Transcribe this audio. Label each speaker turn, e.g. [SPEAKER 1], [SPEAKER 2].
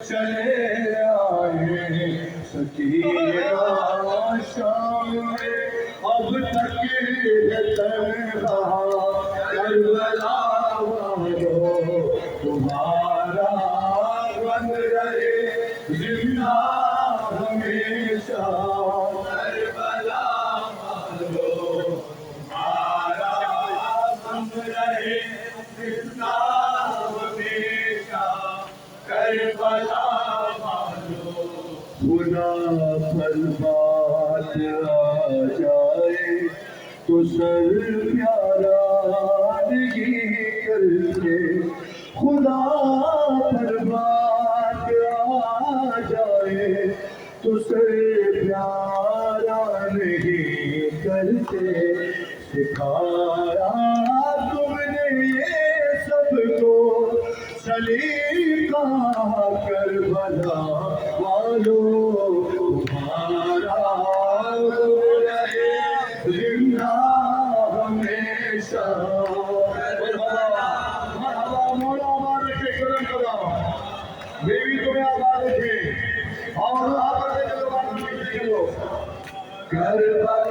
[SPEAKER 1] چلے آئے سکینہ شام میں اب تک تنہا کربلا والو تمہارا بن رہے زندہ ہمیشہ کربلا والو تمہارا بن رہے زندہ ہمیشہ کربلا والو خدا پر بات آ جائے تو سر پیارا نہیں کرتے خدا پر بات آ جائے تو سر پیارا نہیں کرتے سکھایا تم نے یہ سب کو سلیقہ کربلا والو تمہارا رہے زندہ ہمیشہ مولا آباد رکھے کرم خدا بیوی تمہیں آباد رکھے اور آباد رکھے کربلا